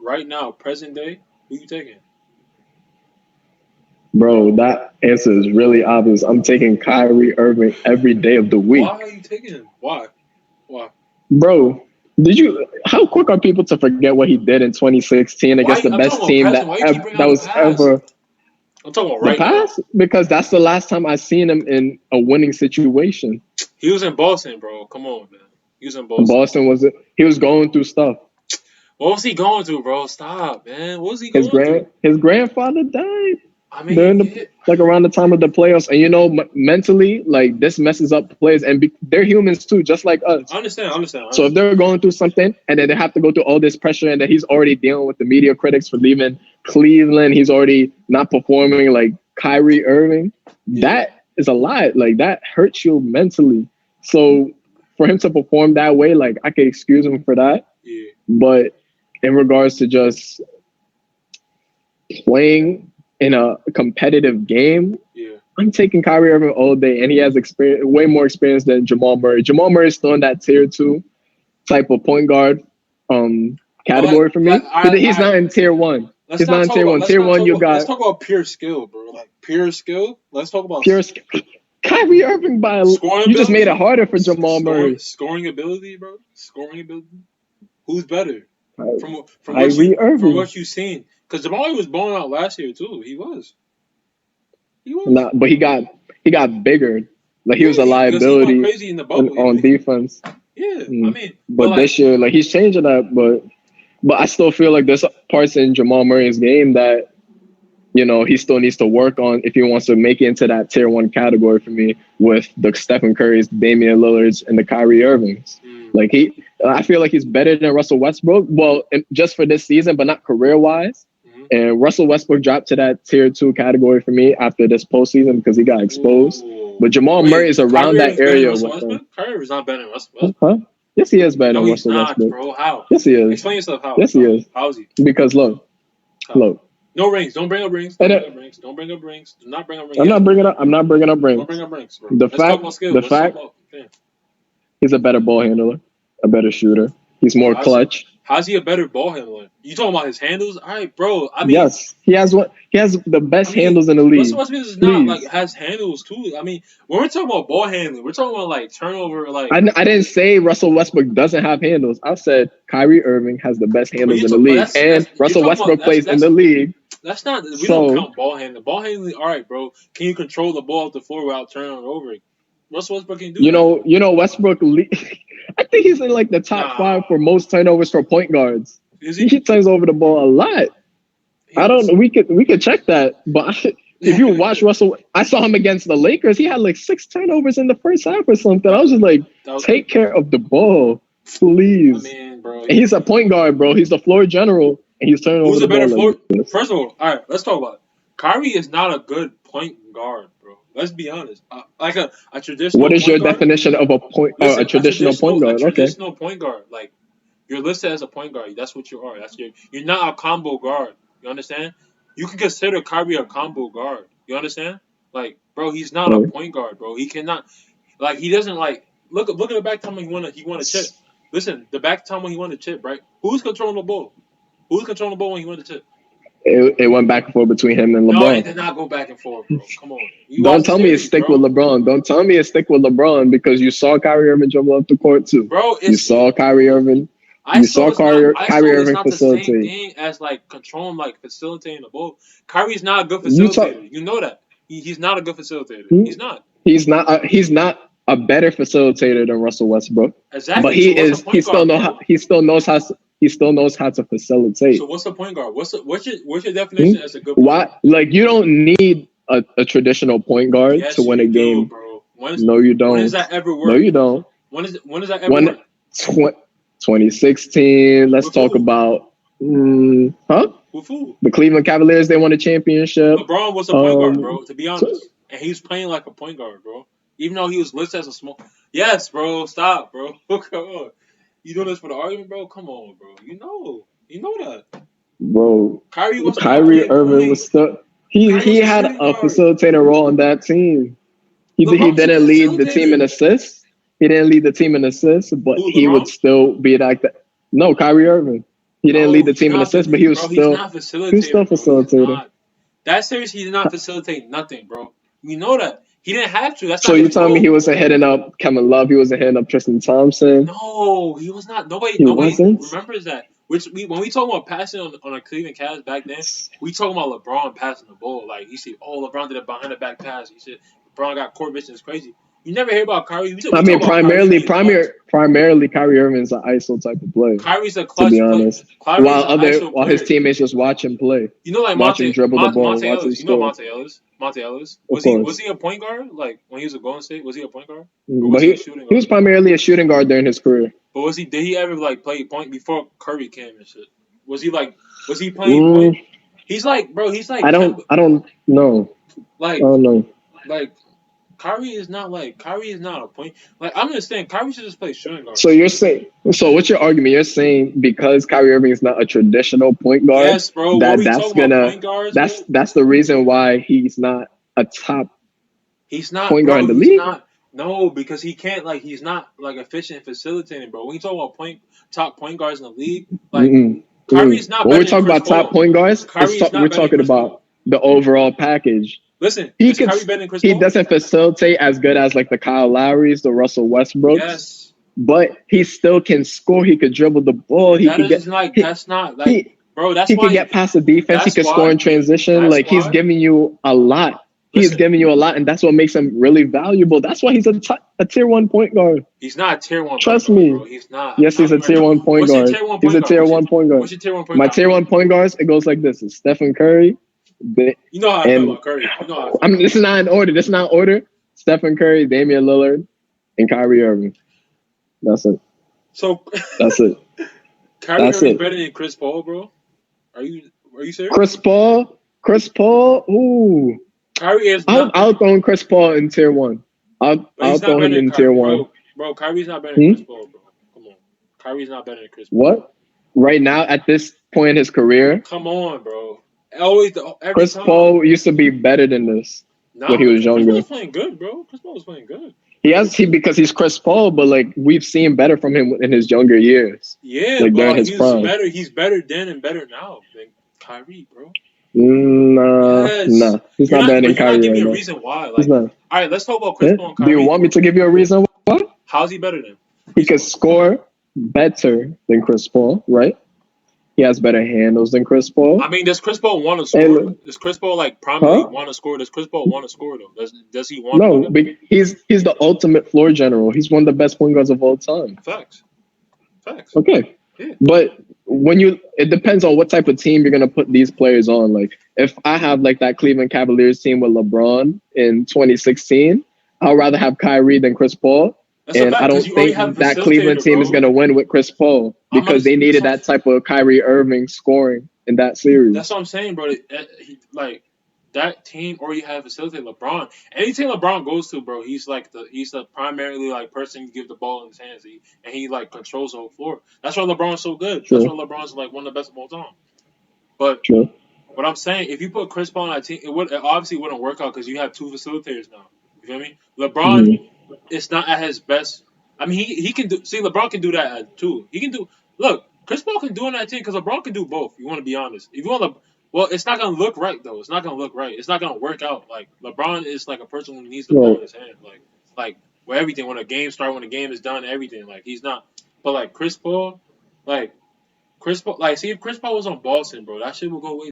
right now, present day, who you taking? Bro, that answer is really obvious. I'm taking Kyrie Irving every day of the Why week. are you taking him? Why? Why? Bro, how quick are people to forget what he did in 2016 against the I'm talking best about team present. Why you keep bringing that out the was past? ever I'm talking about the right now. past? Because that's the last time I seen him in a winning situation. He was in Boston, bro. Come on, man. He was in Boston. He was going through stuff. What was he going through, bro? Stop, man. What was he going through? His grandfather died I mean, around the time of the playoffs, and mentally, like this messes up players, and they're humans too, just like us. I understand. So if they're going through something, and then they have to go through all this pressure, and then he's already dealing with the media critics for leaving Cleveland, he's already not performing like Kyrie Irving. Yeah. That is a lot. Like that hurts you mentally. So for him to perform that way, like I could excuse him for that. Yeah. But in regards to just playing in a competitive game, I'm taking Kyrie Irving all day, and he has experience, way more experience than Jamal Murray. Jamal Murray is still in that tier 2 type of point guard category for me. He's not in tier 1. He's not in tier 1. Tier 1, you got. Let's talk about pure skill, bro. Like pure skill. Let's talk about pure skill. Kyrie Irving by you just made it harder for Jamal Murray. Scoring ability, bro. Scoring ability. Who's better? From what you've seen, because Jamal Murray was balling out last year too. He was. Nah, but he got bigger. Like he was a liability crazy in the bubble, on defense. Yeah, I mean, but this year, like he's changing that. But I still feel like there's parts in Jamal Murray's game that he still needs to work on if he wants to make it into that tier 1 category for me with the Stephen Curry's, Damian Lillard's, and the Kyrie Irvings. Like I feel like he's better than Russell Westbrook. Well, just for this season, but not career wise. And Russell Westbrook dropped to that tier 2 category for me after this postseason because he got exposed. But Jamal Murray is around that area with him. Kyrie is not better than Russell Westbrook. Huh? Yes, he is better than Russell Westbrook. Bro. How? Yes, he is. Explain yourself. How? Yes, he is. How is he? Because look. No rings. Don't bring up rings. Don't bring up rings. Do not bring up rings. I'm not bringing up rings. Don't bring up rings, bro. The fact, he's a better ball handler, a better shooter. He's more clutch. How's he a better ball handler? You talking about his handles? All right, bro. I mean, yes, he has the best handles in the league. Russell Westbrook is not has handles too. I mean, when we're talking about ball handling, we're talking about like turnover. Like I didn't say Russell Westbrook doesn't have handles. I said Kyrie Irving has the best handles in the league, and Russell Westbrook plays in the league. That's not. We don't count ball handling. Ball handling, all right, bro. Can you control the ball off the floor without turning it over? Russell Westbrook can do that. Westbrook. I think he's in like the top 5 for most turnovers for point guards. Is he? He turns over the ball a lot. I don't know. We could check that, but if you watch Russell, I saw him against the Lakers. He had like 6 turnovers in the first half or something. I was just like, take care of the ball, please. I mean, bro. And he's a point guard, bro. He's the floor general, and he's turning over the ball. First of all right, let's talk about it. Kyrie is not a good point guard, bro. Let's be honest. Like a traditional. What is your definition of a point? A traditional point guard. Traditional point guard. Like you're listed as a point guard. That's what you are. You're not a combo guard. You understand? You can consider Kyrie a combo guard. You understand? Like, bro, he's not a point guard, bro. He cannot. Like, he doesn't like. Look at the back time when he won a chip. Listen, the back time when he won the chip, right? Who's controlling the ball? Who's controlling the ball when he won the chip? It went back and forth between him and LeBron. No, it did not go back and forth, bro. Come on. Don't tell me it's stick with LeBron. Don't tell me it's stick with LeBron because you saw Kyrie Irving jump off the court too. Bro, you saw Kyrie Irving. You saw Kyrie Irving facilitate. It's not the same thing as like controlling, like facilitating the ball. Kyrie's not a good facilitator. You know that. He's not a good facilitator. He's not. He's not a better facilitator than Russell Westbrook. Exactly. But he still knows how to facilitate. So what's the point guard? What's your definition as a good point guard? Like you don't need a traditional point guard to win a game. Bro. No, you don't. When does that ever work? No, you don't. When does that ever work? 2016. Let's talk about the Cleveland Cavaliers. They won a championship. LeBron was a point guard, bro. To be honest, and he was playing like a point guard, bro. Even though he was listed as a small. Yes, bro. Stop, bro. Come on. You doing this for the argument, bro? Come on, bro. You know that. Bro, Kyrie Irving was still. He had a facilitator role on that team. He didn't lead the team in assists. He didn't lead the team in assists, but he would still be like that. No, Kyrie Irving. He didn't No, lead the he's team in not. assists, but he was Bro, he's still not facilitating, bro. He is facilitating. not. That series, he did not facilitate nothing, bro. We know that. He didn't have to. That's So not you his telling me he role. wasn't hitting up Kevin Love? He wasn't hitting up Tristan Thompson? No, he was not. Nobody, He nobody wasn't. remembers that. Which when we talk about passing on a Cleveland Cavs back then, we talking about LeBron passing the ball. Like you see, oh, LeBron did a behind the back pass. You said LeBron got court vision. It's crazy. You never hear about Kyrie. We I talk mean, about Kyrie being clutch. primarily, Kyrie Irving's an ISO type of player. Kyrie's a To be clutch player. honest, Kyrie's an ISO while his player. teammates just watch him play, You know, like watch him dribble the ball, Monte watch him Ellis. You know score. Monte Ellis. Monte Ellis. Of Was course, he a point guard? Like when he was a Golden State, was he a point guard or but was he a shooting he was guard? primarily a shooting guard during his career. But was he? Did he ever like play point before Curry came and shit? Was he like? Was he playing point? Mm, He's like, bro. He's like, I don't know. I like, don't know. like. Kyrie is not a point. Like I understand, Kyrie should just play shooting guard. So you're saying, so what's your argument? You're saying because Kyrie Irving is not a traditional point guard, Yes, bro. What we talking about point guards? Bro? that's the reason why he's not a top He's not, point guard bro. in the He's league. not. No, because he can't. Like he's not like efficient facilitating, bro. When you talk about top point guards in the league, like Kyrie's not When better we're than talking Chris about top Paul. point guards, Kyrie's we're not better than talking Chris about Paul. the overall package. Listen, He is could Kyrie better than Chris he Paul? doesn't facilitate as good as like the Kyle Lowrys, the Russell Westbrooks. Yes, But he still can score. He could dribble the ball. He could get. that's not like, He bro. That's he why could get past the defense. He that's could why- score in transition. that's Like he's why- giving you a lot. He's Listen. giving you a lot, and that's what makes him really valuable. That's why he's a tier 1 point guard. He's not a tier 1. Trust point me. guard, bro. He's not. Yes, he's a tier 1 point What's your guard. tier 1 He's point a tier guard? 1 point guard. What's your tier 1 point My guard? tier 1 point guards, it goes like this: it's Stephen Curry. You know how I and- feel about Curry. You know how I feel. I mean, this is not in order. This is not order. Stephen Curry, Damian Lillard, and Kyrie Irving. That's it. So That's it. Kyrie That's Irving's it. better than Chris Paul, bro. Are you serious? Chris Paul. Ooh. Kyrie is not. I'll throw Chris Paul in tier 1. I'll throw him in tier 1. Bro, Kyrie's not better than Chris Paul, bro. Come on. Kyrie's not better than Chris Paul. What? Right now, at this point in his career, Come on, bro. Every Chris time. Paul used to be better than this when he was Chris younger. Paul was playing good, bro. Chris Paul was playing good. Because he's Chris Paul, but like we've seen better from him in his younger years. Yeah, like but during his prime. He's better then and better now than Kyrie, bro. Nah, he's not better than Kyrie. You're not giving me a right reason why. He's Like, not. all right, let's talk about Chris Paul and Kyrie. Do you want me to give you a reason why? How's he better than? He can score better than Chris Paul, right? He has better handles than Chris Paul. I mean, does Chris Paul want to score? Does Chris Paul like primarily want to score? Does Chris Paul want to score though? Does he want? No, he's the ultimate floor general. He's one of the best point guards of all time. Facts. Okay, yeah. But it depends on what type of team you're gonna put these players on. Like if I have like that Cleveland Cavaliers team with LeBron in 2016, I'd rather have Kyrie than Chris Paul. And I don't think that Cleveland team is going to win with Chris Paul because they needed that type of Kyrie Irving scoring in that series. That's what I'm saying, bro. Like that team already had facilitated LeBron. Any team LeBron goes to, bro, he's the primarily like person you give the ball in his hands, and he like controls the whole floor. That's why LeBron's so good. True. That's why LeBron's like one of the best of all time. But True. What I'm saying, if you put Chris Paul on that team, it obviously wouldn't work out because you have 2 facilitators now. You feel me? LeBron. It's not at his best. I mean, he can do. See, LeBron can do that too. He can do. Look, Chris Paul can do on that team because LeBron can do both. You want to be honest. If you want to, well, it's not gonna look right though. It's not gonna look right. It's not gonna work out. Like LeBron is like a person who needs the ball in his hand. Like with everything. When a game starts, when the game is done, everything. Like he's not. But like Chris Paul, see if Chris Paul was on Boston, bro, that shit would go way